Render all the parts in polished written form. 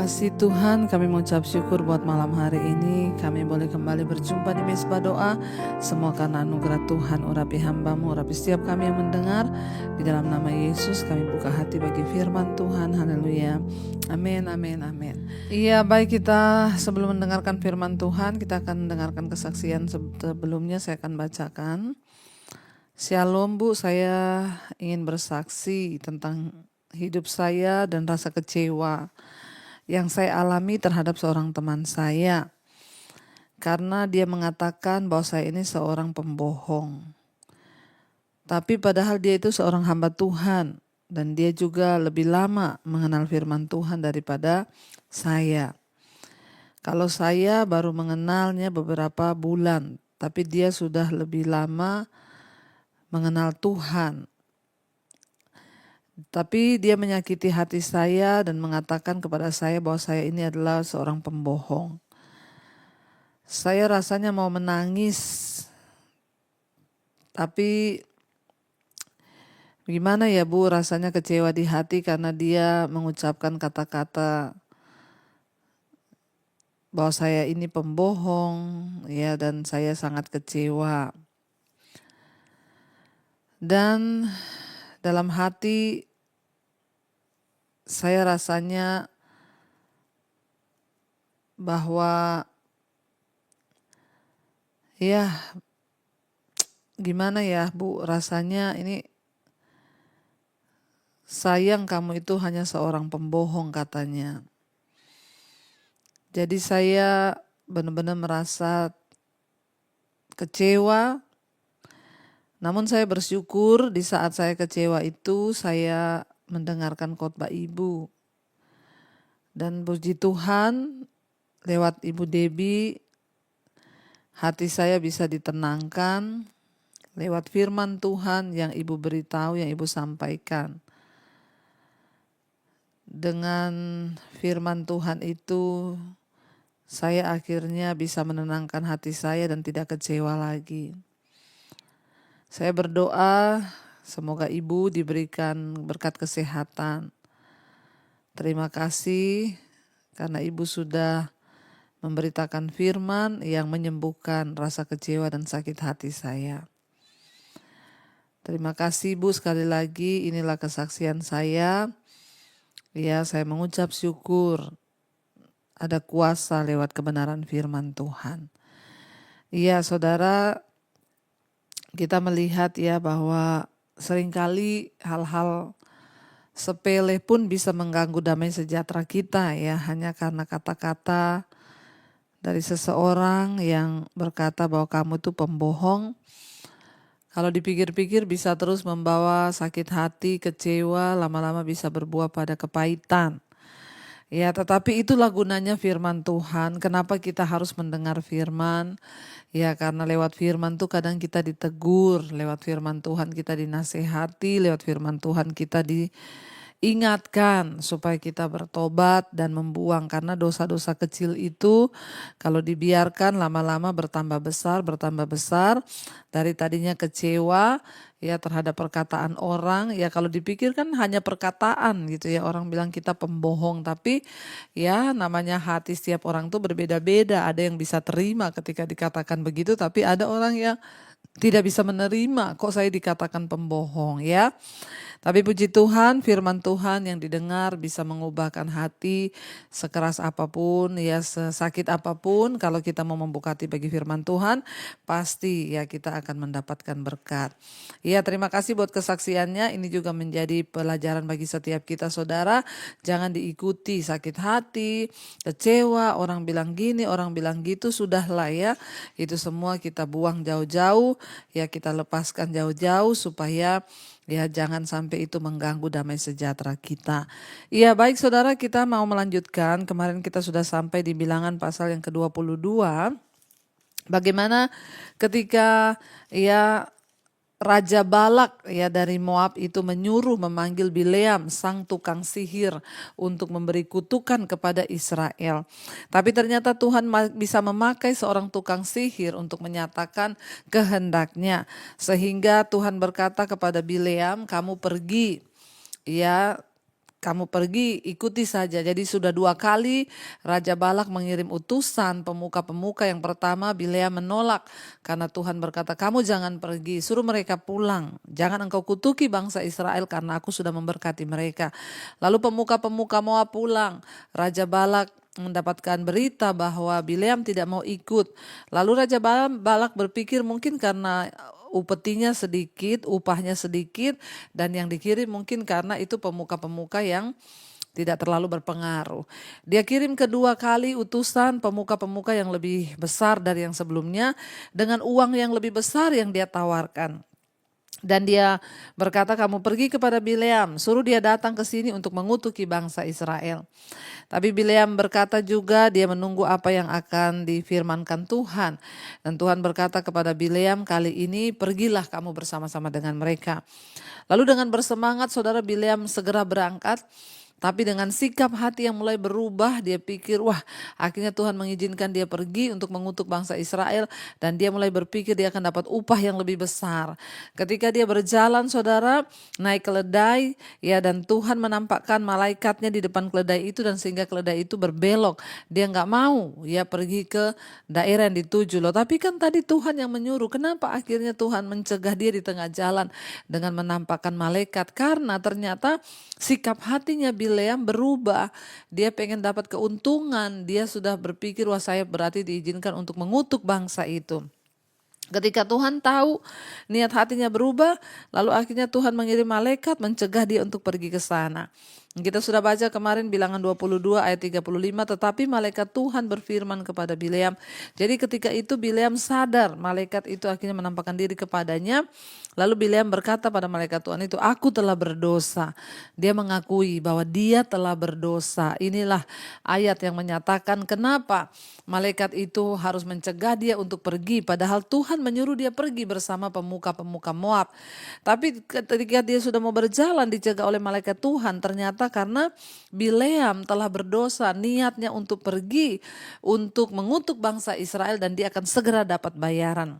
kasih Tuhan, kami mengucap syukur buat malam hari ini. Kami boleh kembali berjumpa di Mesbah Doa. Semua karena anugerah Tuhan, urapi hamba-Mu, urapi setiap kami yang mendengar. Di dalam nama Yesus kami buka hati bagi firman Tuhan. Haleluya. Amin, amin, amin. Iya, baik, kita sebelum mendengarkan firman Tuhan, kita akan mendengarkan kesaksian sebelumnya. Saya akan bacakan. Shalom Bu, saya ingin bersaksi tentang hidup saya dan rasa kecewa yang saya alami terhadap seorang teman saya. Karena dia mengatakan bahwa saya ini seorang pembohong. Tapi padahal dia itu seorang hamba Tuhan. Dan dia juga lebih lama mengenal firman Tuhan daripada saya. Kalau saya baru mengenalnya beberapa bulan. Tapi dia sudah lebih lama mengenal Tuhan. Tapi dia menyakiti hati saya dan mengatakan kepada saya bahwa saya ini adalah seorang pembohong. Saya rasanya mau menangis, tapi gimana ya Bu, rasanya kecewa di hati karena dia mengucapkan kata-kata bahwa saya ini pembohong, ya, dan saya sangat kecewa. Dan dalam hati saya rasanya bahwa ya gimana ya Bu, rasanya ini sayang kamu itu hanya seorang pembohong katanya. Jadi saya benar-benar merasa kecewa. Namun saya bersyukur di saat saya kecewa itu saya mendengarkan khotbah Ibu. Dan puji Tuhan lewat Ibu Debbie hati saya bisa ditenangkan lewat firman Tuhan yang Ibu beritahu, yang Ibu sampaikan. Dengan firman Tuhan itu saya akhirnya bisa menenangkan hati saya dan tidak kecewa lagi. Saya berdoa semoga Ibu diberikan berkat kesehatan. Terima kasih karena Ibu sudah memberitakan firman yang menyembuhkan rasa kecewa dan sakit hati saya. Terima kasih Bu, sekali lagi inilah kesaksian saya. Ya, saya mengucap syukur ada kuasa lewat kebenaran firman Tuhan. Iya saudara, kita melihat ya bahwa seringkali hal-hal sepele pun bisa mengganggu damai sejahtera kita ya, hanya karena kata-kata dari seseorang yang berkata bahwa kamu itu pembohong. Kalau dipikir-pikir bisa terus membawa sakit hati, kecewa, lama-lama bisa berbuah pada kepahitan. Ya, tetapi itulah gunanya firman Tuhan. Kenapa kita harus mendengar firman? Ya, karena lewat firman tuh kadang kita ditegur, lewat firman Tuhan kita dinasehati, lewat firman Tuhan kita diingatkan supaya kita bertobat dan membuang. Karena dosa-dosa kecil itu kalau dibiarkan lama-lama bertambah besar. Dari tadinya kecewa ya terhadap perkataan orang, ya kalau dipikir kan hanya perkataan gitu ya, orang bilang kita pembohong, tapi ya namanya hati setiap orang tuh berbeda-beda. Ada yang bisa terima ketika dikatakan begitu, tapi ada orang yang tidak bisa menerima kok saya dikatakan pembohong ya. Tapi puji Tuhan, firman Tuhan yang didengar bisa mengubahkan hati sekeras apapun, ya sesakit apapun. Kalau kita mau membuka hati bagi firman Tuhan, pasti ya kita akan mendapatkan berkat. Ya, terima kasih buat kesaksiannya. Ini juga menjadi pelajaran bagi setiap kita saudara. Jangan diikuti sakit hati, kecewa, orang bilang gini, orang bilang gitu, sudahlah ya. Itu semua kita buang jauh-jauh, ya kita lepaskan jauh-jauh supaya ya jangan sampai itu mengganggu damai sejahtera kita. Iya baik saudara, kita mau melanjutkan. Kemarin kita sudah sampai di Bilangan pasal yang ke-22. Bagaimana ketika ya Raja Balak ya dari Moab itu menyuruh memanggil Bileam sang tukang sihir untuk memberi kutukan kepada Israel. Tapi ternyata Tuhan bisa memakai seorang tukang sihir untuk menyatakan kehendaknya. Sehingga Tuhan berkata kepada Bileam, kamu pergi ya kamu pergi ikuti saja. Jadi sudah 2 kali Raja Balak mengirim utusan pemuka-pemuka. Yang pertama Bileam menolak karena Tuhan berkata, kamu jangan pergi, suruh mereka pulang. Jangan engkau kutuki bangsa Israel karena aku sudah memberkati mereka. Lalu pemuka-pemuka Moab pulang. Raja Balak mendapatkan berita bahwa Bileam tidak mau ikut. Lalu Raja Balak berpikir mungkin karena upetinya sedikit, upahnya sedikit, dan yang dikirim mungkin karena itu pemuka-pemuka yang tidak terlalu berpengaruh. Dia kirim kedua kali utusan pemuka-pemuka yang lebih besar dari yang sebelumnya dengan uang yang lebih besar yang dia tawarkan. Dan dia berkata, kamu pergi kepada Bileam, suruh dia datang ke sini untuk mengutuki bangsa Israel. Tapi Bileam berkata juga dia menunggu apa yang akan difirmankan Tuhan. Dan Tuhan berkata kepada Bileam, kali ini pergilah kamu bersama-sama dengan mereka. Lalu dengan bersemangat saudara Bileam segera berangkat. Tapi dengan sikap hati yang mulai berubah, dia pikir, wah akhirnya Tuhan mengizinkan dia pergi untuk mengutuk bangsa Israel. Dan dia mulai berpikir dia akan dapat upah yang lebih besar. Ketika dia berjalan saudara, naik keledai, ya, dan Tuhan menampakkan malaikatnya di depan keledai itu, dan sehingga keledai itu berbelok. Dia nggak mau ya pergi ke daerah yang dituju loh. Tapi kan tadi Tuhan yang menyuruh, kenapa akhirnya Tuhan mencegah dia di tengah jalan dengan menampakkan malaikat? Karena ternyata sikap hatinya Bileam berubah. Dia pengen dapat keuntungan. Dia sudah berpikir, wah saya berarti diizinkan untuk mengutuk bangsa itu. Ketika Tuhan tahu niat hatinya berubah, lalu akhirnya Tuhan mengirim malaikat mencegah dia untuk pergi ke sana. Kita sudah baca kemarin Bilangan 22 ayat 35, tetapi malaikat Tuhan berfirman kepada Bileam. Jadi ketika itu Bileam sadar, malaikat itu akhirnya menampakkan diri kepadanya. Lalu Bileam berkata pada malaikat Tuhan itu, aku telah berdosa. Dia mengakui bahwa dia telah berdosa. Inilah ayat yang menyatakan kenapa malaikat itu harus mencegah dia untuk pergi. Padahal Tuhan menyuruh dia pergi bersama pemuka-pemuka Moab. Tapi ketika dia sudah mau berjalan dicegah oleh malaikat Tuhan, ternyata karena Bileam telah berdosa, niatnya untuk pergi untuk mengutuk bangsa Israel dan dia akan segera dapat bayaran.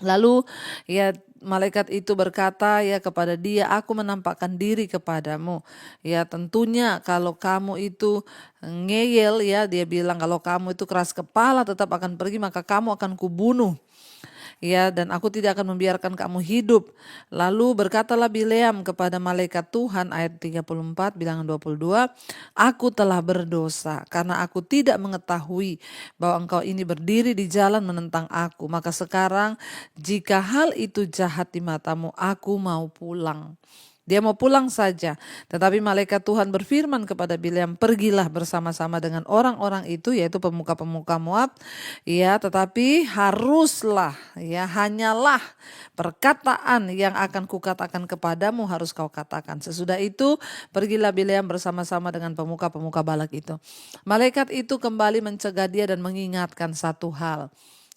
Lalu ya malaikat itu berkata ya kepada dia, aku menampakkan diri kepadamu. Ya tentunya kalau kamu itu ngeyel, ya dia bilang kalau kamu itu keras kepala tetap akan pergi, maka kamu akan kubunuh. Ya, dan aku tidak akan membiarkan kamu hidup. Lalu berkatalah Bileam kepada malaikat Tuhan, ayat 34 Bilangan 22, aku telah berdosa karena aku tidak mengetahui bahwa engkau ini berdiri di jalan menentang aku. Maka sekarang jika hal itu jahat di matamu, aku mau pulang. Dia mau pulang saja. Tetapi malaikat Tuhan berfirman kepada Bileam, pergilah bersama-sama dengan orang-orang itu, yaitu pemuka-pemuka Moab. Ya, tetapi haruslah, ya, hanyalah perkataan yang akan kukatakan kepadamu harus kau katakan. Sesudah itu pergilah Bileam bersama-sama dengan pemuka-pemuka Balak itu. Malaikat itu kembali mencegah dia dan mengingatkan satu hal.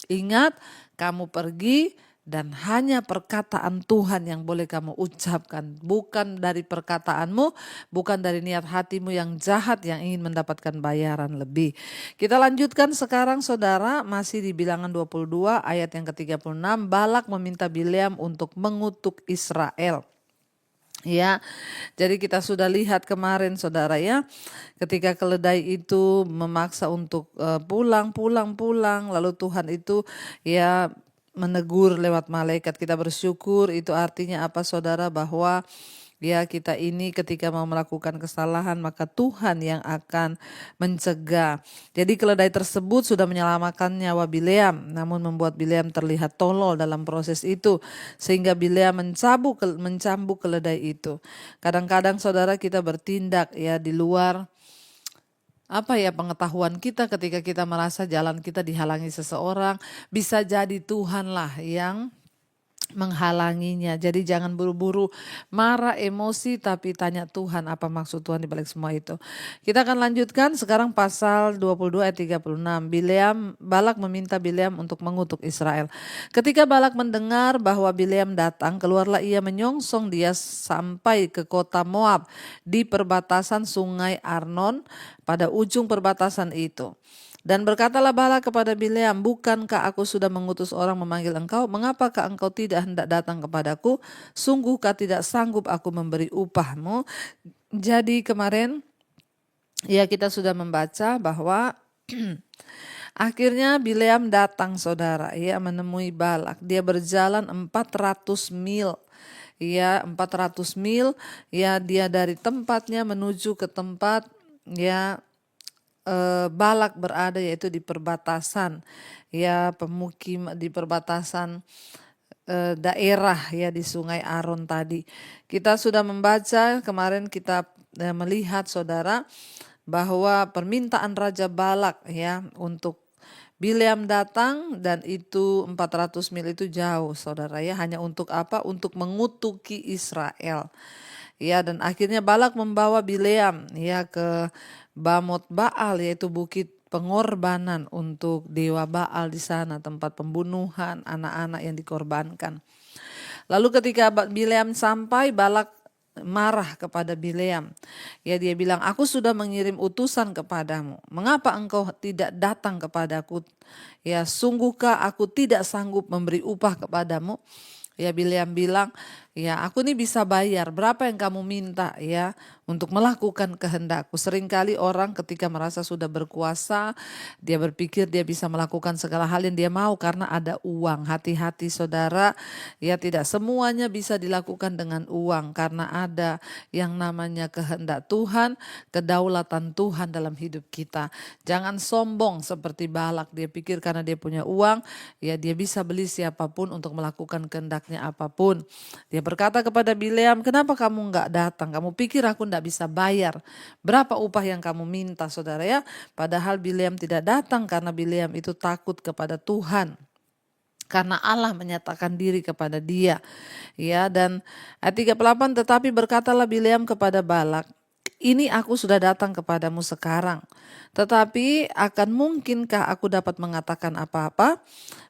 Ingat, kamu pergi dan hanya perkataan Tuhan yang boleh kamu ucapkan. Bukan dari perkataanmu, bukan dari niat hatimu yang jahat yang ingin mendapatkan bayaran lebih. Kita lanjutkan sekarang saudara, masih di Bilangan 22 ayat yang ke-36. Balak meminta Bileam untuk mengutuk Israel. Ya, jadi kita sudah lihat kemarin saudara ya, ketika keledai itu memaksa untuk pulang, lalu Tuhan itu ya menegur lewat malaikat. Kita bersyukur, itu artinya apa saudara, bahwa ya kita ini ketika mau melakukan kesalahan maka Tuhan yang akan mencegah. Jadi keledai tersebut sudah menyelamatkan nyawa Bileam, namun membuat Bileam terlihat tolol dalam proses itu, sehingga Bileam mencambuk keledai itu. Kadang-kadang saudara kita bertindak ya di luar pengetahuan kita ketika kita merasa jalan kita dihalangi seseorang. Bisa jadi Tuhanlah yang menghalanginya. Jadi jangan buru-buru marah, emosi, tapi tanya Tuhan apa maksud Tuhan di balik semua itu. Kita akan lanjutkan sekarang pasal 22 ayat 36. Balak meminta Bileam untuk mengutuk Israel. Ketika Balak mendengar bahwa Bileam datang, keluarlah ia menyongsong dia sampai ke kota Moab di perbatasan sungai Arnon pada ujung perbatasan itu. Dan berkatalah Balak kepada Bileam, bukankah aku sudah mengutus orang memanggil engkau? Mengapakah engkau tidak hendak datang kepadaku? Sungguhkah tidak sanggup aku memberi upahmu? Jadi kemarin ya kita sudah membaca bahwa akhirnya Bileam datang saudara ya menemui Balak. Dia berjalan 400 mil. Ya 400 mil ya dia dari tempatnya menuju ke tempat ya Balak berada, yaitu di perbatasan ya pemukim di perbatasan daerah ya di Sungai Aron tadi. Kita sudah membaca kemarin, kita melihat saudara bahwa permintaan Raja Balak ya untuk Bileam datang, dan itu 400 mil itu jauh saudara ya, hanya untuk apa? Untuk mengutuki Israel. Ya, dan akhirnya Balak membawa Bileam ya ke Bamot Baal, yaitu bukit pengorbanan untuk dewa Baal di sana, tempat pembunuhan anak-anak yang dikorbankan. Lalu ketika Bileam sampai, Balak marah kepada Bileam. Ya, dia bilang, aku sudah mengirim utusan kepadamu. Mengapa engkau tidak datang kepadaku? Ya, sungguhkah aku tidak sanggup memberi upah kepadamu? Ya, Bileam bilang, ya aku ini bisa bayar, berapa yang kamu minta ya untuk melakukan kehendakku. Seringkali orang ketika merasa sudah berkuasa, dia berpikir dia bisa melakukan segala hal yang dia mau karena ada uang. Hati-hati saudara, ya tidak semuanya bisa dilakukan dengan uang, karena ada yang namanya kehendak Tuhan, kedaulatan Tuhan dalam hidup kita. Jangan sombong seperti Balak, dia pikir karena dia punya uang, ya dia bisa beli siapapun untuk melakukan kehendaknya apapun. Dia berkata kepada Bileam, kenapa kamu enggak datang? Kamu pikir aku enggak bisa bayar? Berapa upah yang kamu minta saudara ya? Padahal Bileam tidak datang karena Bileam itu takut kepada Tuhan. Karena Allah menyatakan diri kepada dia. Ya, dan ayat 38, tetapi berkatalah Bileam kepada Balak, ini aku sudah datang kepadamu sekarang, tetapi akan mungkinkah aku dapat mengatakan apa-apa?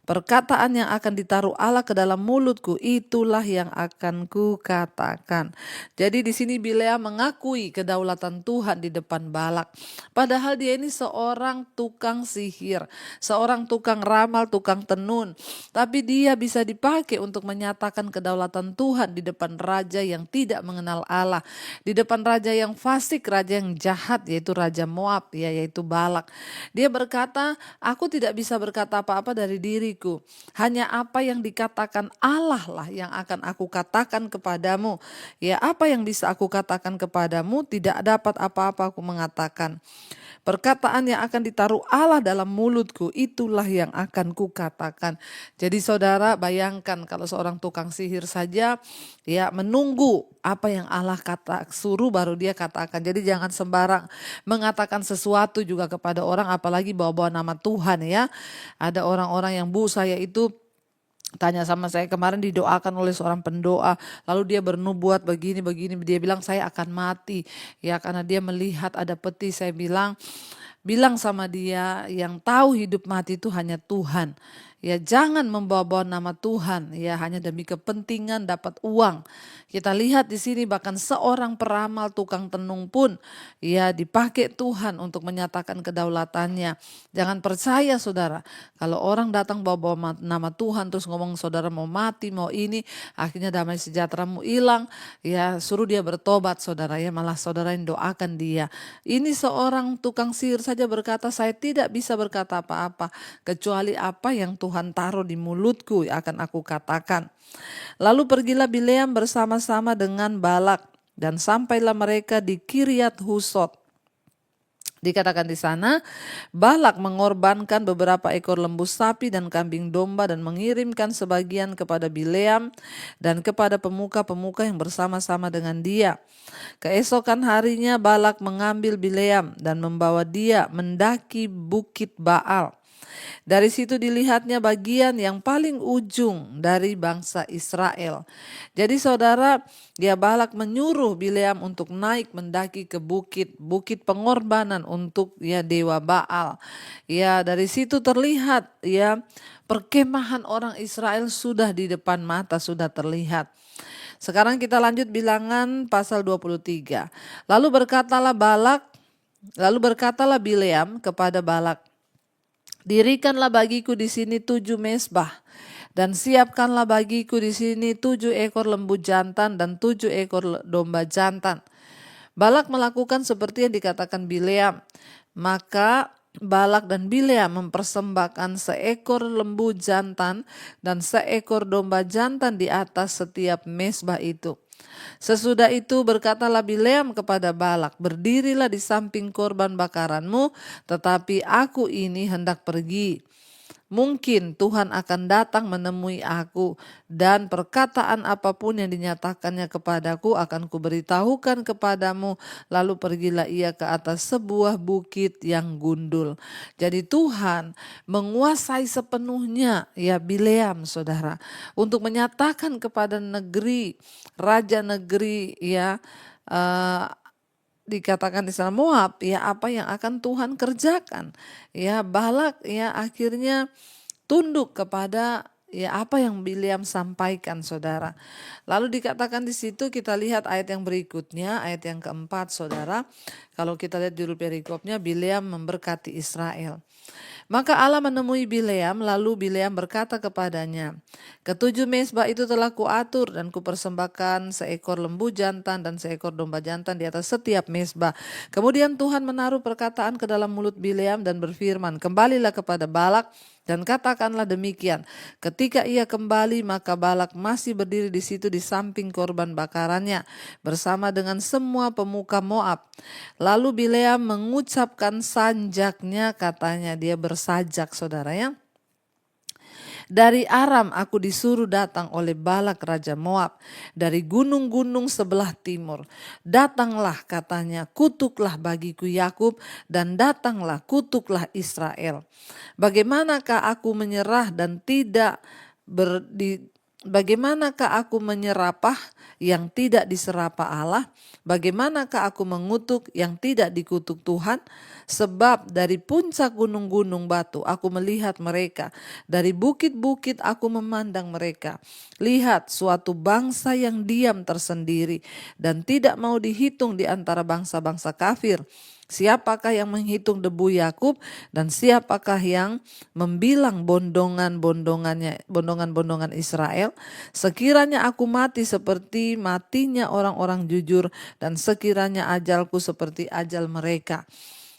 Perkataan yang akan ditaruh Allah ke dalam mulutku, itulah yang akan kukatakan. Jadi di sini Bileam mengakui kedaulatan Tuhan di depan Balak. Padahal dia ini seorang tukang sihir, seorang tukang ramal, tukang tenun. Tapi dia bisa dipakai untuk menyatakan kedaulatan Tuhan di depan raja yang tidak mengenal Allah. Di depan raja yang fasik, raja yang jahat, yaitu Raja Moab, yaitu Balak. Dia berkata, aku tidak bisa berkata apa-apa dari diriku. Hanya apa yang dikatakan Allah lah yang akan aku katakan kepadamu. Ya, apa yang bisa aku katakan kepadamu, tidak dapat apa-apa aku mengatakan. Perkataan yang akan ditaruh Allah dalam mulutku, itulah yang akan kukatakan. Jadi saudara bayangkan kalau seorang tukang sihir saja ya menunggu apa yang Allah suruh baru dia katakan. Jadi jangan sembarang mengatakan sesuatu juga kepada orang, apalagi bawa-bawa nama Tuhan ya. Ada orang-orang yang, Bu, saya itu tanya sama saya kemarin, didoakan oleh seorang pendoa, lalu dia bernubuat begini, dia bilang saya akan mati ya karena dia melihat ada peti. Saya bilang sama dia, yang tahu hidup mati itu hanya Tuhan. Ya, jangan membawa-bawa nama Tuhan ya hanya demi kepentingan dapat uang. Kita lihat di sini bahkan seorang peramal tukang tenung pun ya dipakai Tuhan untuk menyatakan kedaulatannya. Jangan percaya saudara, kalau orang datang bawa-bawa nama Tuhan terus ngomong saudara mau mati, mau ini, akhirnya damai sejahteramu hilang, ya suruh dia bertobat saudara ya, malah saudara yang doakan dia. Ini seorang tukang sihir saja berkata, saya tidak bisa berkata apa-apa kecuali apa yang Tuhan taruh di mulutku akan aku katakan. Lalu pergilah Bileam bersama-sama dengan Balak dan sampailah mereka di Kiryat Husot. Dikatakan di sana, Balak mengorbankan beberapa ekor lembu sapi dan kambing domba dan mengirimkan sebagian kepada Bileam dan kepada pemuka-pemuka yang bersama-sama dengan dia. Keesokan harinya Balak mengambil Bileam dan membawa dia mendaki bukit Baal. Dari situ dilihatnya bagian yang paling ujung dari bangsa Israel. Jadi saudara, dia Balak menyuruh Bileam untuk naik mendaki ke bukit pengorbanan untuk ya dewa Baal. Ya, dari situ terlihat ya perkemahan orang Israel sudah di depan mata, sudah terlihat. Sekarang kita lanjut Bilangan pasal 23. Lalu berkatalah Bileam kepada Balak, Dirikanlah bagiku di sini 7 mezbah, dan siapkanlah bagiku di sini 7 ekor lembu jantan dan 7 ekor domba jantan. Balak melakukan seperti yang dikatakan Bileam. Maka Balak dan Bileam mempersembahkan seekor lembu jantan dan seekor domba jantan di atas setiap mezbah itu. Sesudah itu berkatalah Bileam kepada Balak, berdirilah di samping korban bakaranmu, tetapi aku ini hendak pergi. Mungkin Tuhan akan datang menemui aku, dan perkataan apapun yang dinyatakannya kepadaku akan kuberitahukan kepadamu. Lalu pergilah ia ke atas sebuah bukit yang gundul. Jadi Tuhan menguasai sepenuhnya ya Bileam, saudara, untuk menyatakan kepada negeri, raja negeri ya, dikatakan di sana Moab ya, apa yang akan Tuhan kerjakan. Ya Balak ya akhirnya tunduk kepada ya apa yang Bileam sampaikan, saudara. Lalu dikatakan di situ, kita lihat ayat yang berikutnya, ayat yang keempat, saudara. Kalau kita lihat judul perikopnya, Bileam memberkati Israel. Maka Allah menemui Bileam, lalu Bileam berkata kepadanya, "Ketujuh mezbah itu telah kuatur, dan kupersembahkan seekor lembu jantan dan seekor domba jantan di atas setiap mezbah." Kemudian Tuhan menaruh perkataan ke dalam mulut Bileam dan berfirman, "Kembalilah kepada Balak dan katakanlah demikian." Ketika ia kembali, maka Balak masih berdiri di situ di samping korban bakarannya bersama dengan semua pemuka Moab. Lalu Bileam mengucapkan sanjaknya, katanya dia bersajak, saudara ya. "Dari Aram aku disuruh datang oleh Balak raja Moab, dari gunung-gunung sebelah timur. Datanglah," katanya, "kutuklah bagiku Yakub, dan datanglah kutuklah Israel. Bagaimanakah aku menyerah dan tidak Bagaimanakah aku menyerapah yang tidak diserapah Allah? Bagaimanakah aku mengutuk yang tidak dikutuk Tuhan? Sebab dari puncak gunung-gunung batu aku melihat mereka, dari bukit-bukit aku memandang mereka. Lihat, suatu bangsa yang diam tersendiri dan tidak mau dihitung di antara bangsa-bangsa kafir. Siapakah yang menghitung debu Yakub, dan siapakah yang membilang bondongan-bondongan Israel? Sekiranya aku mati seperti matinya orang-orang jujur, dan sekiranya ajalku seperti ajal mereka."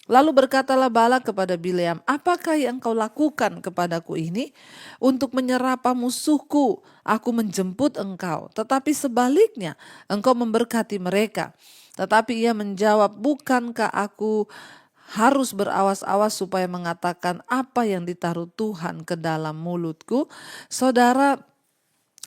Lalu berkatalah Balak kepada Bileam, "Apakah yang kau lakukan kepadaku ini? Untuk menyerapah musuhku aku menjemput engkau, tetapi sebaliknya engkau memberkati mereka." Tetapi ia menjawab, "Bukankah aku harus berawas-awas supaya mengatakan apa yang ditaruh Tuhan ke dalam mulutku?" Saudara,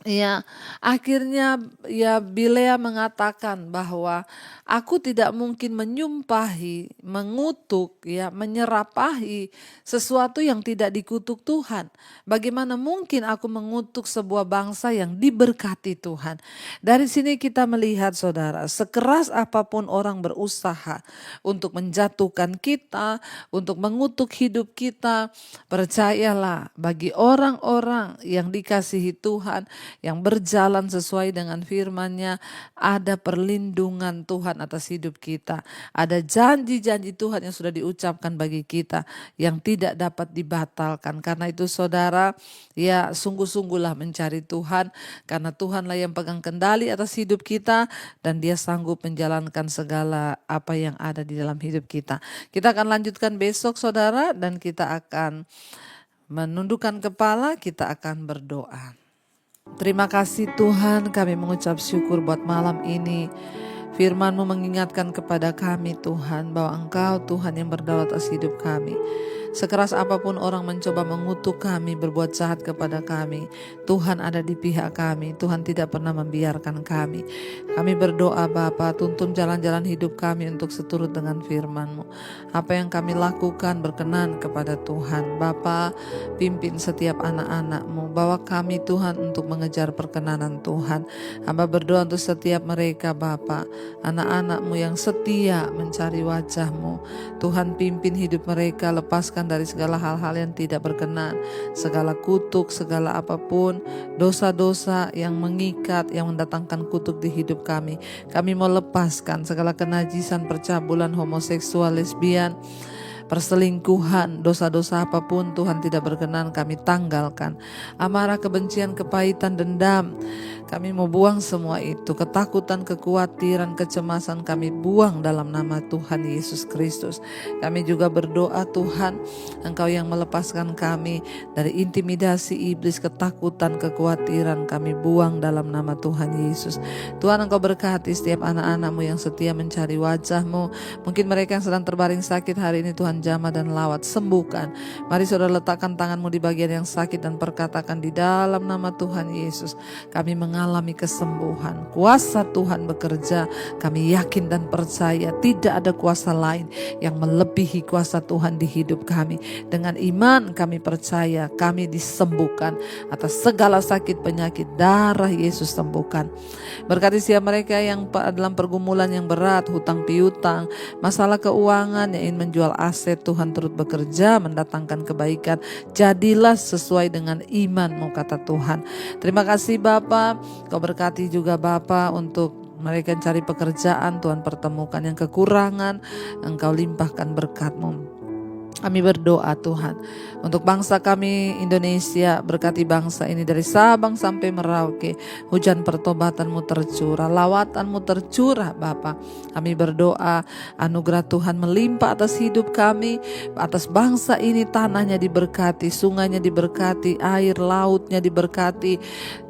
ya, akhirnya ya Bileam mengatakan bahwa aku tidak mungkin menyumpahi, mengutuk, ya, menyerapahi sesuatu yang tidak dikutuk Tuhan. Bagaimana mungkin aku mengutuk sebuah bangsa yang diberkati Tuhan? Dari sini kita melihat, saudara, sekeras apapun orang berusaha untuk menjatuhkan kita, untuk mengutuk hidup kita, percayalah, bagi orang-orang yang dikasihi Tuhan, yang berjalan sesuai dengan firman-Nya, ada perlindungan Tuhan atas hidup kita. Ada janji-janji Tuhan yang sudah diucapkan bagi kita yang tidak dapat dibatalkan. Karena itu saudara, ya sungguh-sungguhlah mencari Tuhan, karena Tuhanlah yang pegang kendali atas hidup kita, dan Dia sanggup menjalankan segala apa yang ada di dalam hidup kita. Kita akan lanjutkan besok, saudara, dan kita akan menundukkan kepala, kita akan berdoa. Terima kasih Tuhan, kami mengucap syukur buat malam ini. Firman-Mu mengingatkan kepada kami Tuhan, bahwa Engkau Tuhan yang berdaulat atas hidup kami. Sekeras apapun orang mencoba mengutuk kami, berbuat jahat kepada kami, Tuhan ada di pihak kami. Tuhan tidak pernah membiarkan kami. Kami berdoa Bapa, tuntun jalan-jalan hidup kami untuk seturut dengan firman-Mu. Apa yang kami lakukan berkenan kepada Tuhan. Bapa, pimpin setiap anak-anak-Mu, bawa kami Tuhan untuk mengejar perkenanan Tuhan. Hamba berdoa untuk setiap mereka Bapa, anak-anak-Mu yang setia mencari wajah-Mu. Tuhan, pimpin hidup mereka, lepaskan dari segala hal-hal yang tidak berkenan, segala kutuk, segala apapun, dosa-dosa yang mengikat, yang mendatangkan kutuk di hidup kami. Kami mau lepaskan segala kenajisan, percabulan, homoseksual, lesbian, perselingkuhan, dosa-dosa apapun Tuhan tidak berkenan kami tanggalkan. Amarah, kebencian, kepahitan, dendam, kami mau buang semua itu. Ketakutan, kekhawatiran, kecemasan kami buang dalam nama Tuhan Yesus Kristus. Kami juga berdoa Tuhan, Engkau yang melepaskan kami dari intimidasi iblis, ketakutan, kekhawatiran kami buang dalam nama Tuhan Yesus. Tuhan, Engkau berkati setiap anak-anak-Mu yang setia mencari wajah-Mu. Mungkin mereka yang sedang terbaring sakit hari ini Tuhan jamah dan lawat, sembuhkan. Mari saudara letakkan tangan-Mu di bagian yang sakit dan perkatakan di dalam nama Tuhan Yesus, kami mengalami kesembuhan. Kuasa Tuhan bekerja, kami yakin dan percaya tidak ada kuasa lain yang melebihi kuasa Tuhan di hidup kami. Dengan iman kami percaya kami disembuhkan atas segala sakit penyakit, darah Yesus sembuhkan. Berkati siapa mereka yang dalam pergumulan yang berat, hutang piutang, masalah keuangan, yang ingin menjual aset, Tuhan turut bekerja mendatangkan kebaikan. Jadilah sesuai dengan iman-Mu, kata Tuhan. Terima kasih Bapa, Kau berkati juga Bapa untuk mereka yang cari pekerjaan, Tuhan pertemukan yang kekurangan, Engkau limpahkan berkat-Mu. Kami berdoa Tuhan untuk bangsa kami Indonesia, berkati bangsa ini dari Sabang sampai Merauke. Hujan pertobatan-Mu tercurah, lawatan-Mu tercurah Bapa. Kami berdoa anugerah Tuhan melimpah atas hidup kami, atas bangsa ini. Tanahnya diberkati, sungainya diberkati, air lautnya diberkati,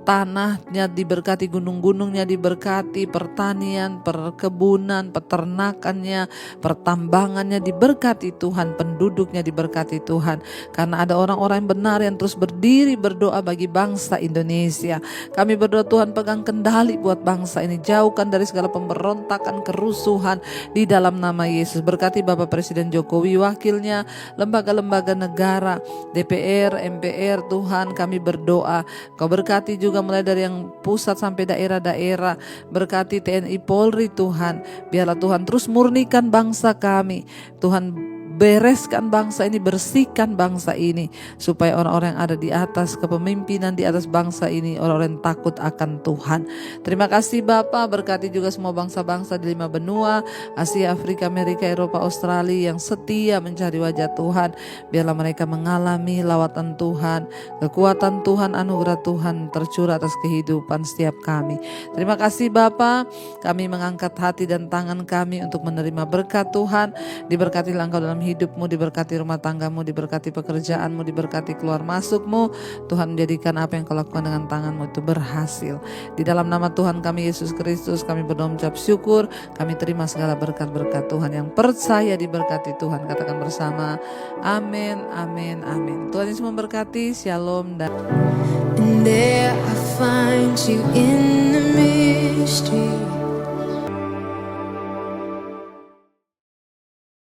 tanahnya diberkati, gunung-gunungnya diberkati, pertanian, perkebunan, peternakannya, pertambangannya diberkati Tuhan, penduduknya diberkati Tuhan. Karena ada orang-orang yang benar yang terus berdiri berdoa bagi bangsa Indonesia. Kami berdoa Tuhan pegang kendali buat bangsa ini, jauhkan dari segala pemberontakan, kerusuhan di dalam nama Yesus. Berkati Bapak Presiden Jokowi, wakilnya, lembaga-lembaga negara, DPR, MPR, Tuhan kami berdoa Kau berkati juga mulai dari yang pusat sampai daerah-daerah. Berkati TNI Polri Tuhan, biarlah Tuhan terus murnikan bangsa kami. Tuhan bereskan bangsa ini, bersihkan bangsa ini, supaya orang-orang yang ada di atas kepemimpinan di atas bangsa ini, orang-orang yang takut akan Tuhan. Terima kasih Bapa, berkati juga semua bangsa-bangsa di 5 benua, Asia, Afrika, Amerika, Eropa, Australia yang setia mencari wajah Tuhan. Biarlah mereka mengalami lawatan Tuhan, kekuatan Tuhan, anugerah Tuhan tercurah atas kehidupan setiap kami. Terima kasih Bapa, kami mengangkat hati dan tangan kami untuk menerima berkat Tuhan. Diberkatilah Engkau dalam hidupmu, diberkati rumah tanggamu, diberkati pekerjaanmu, diberkati keluar masukmu. Tuhan menjadikan apa yang Kau lakukan dengan tanganmu itu berhasil. Di dalam nama Tuhan kami Yesus Kristus kami berdoa mengucap syukur. Kami terima segala berkat-berkat Tuhan. Yang percaya diberkati Tuhan katakan bersama amin, amin, amin. Tuhan Yesus memberkati. Shalom dan And there I find you in the mystery.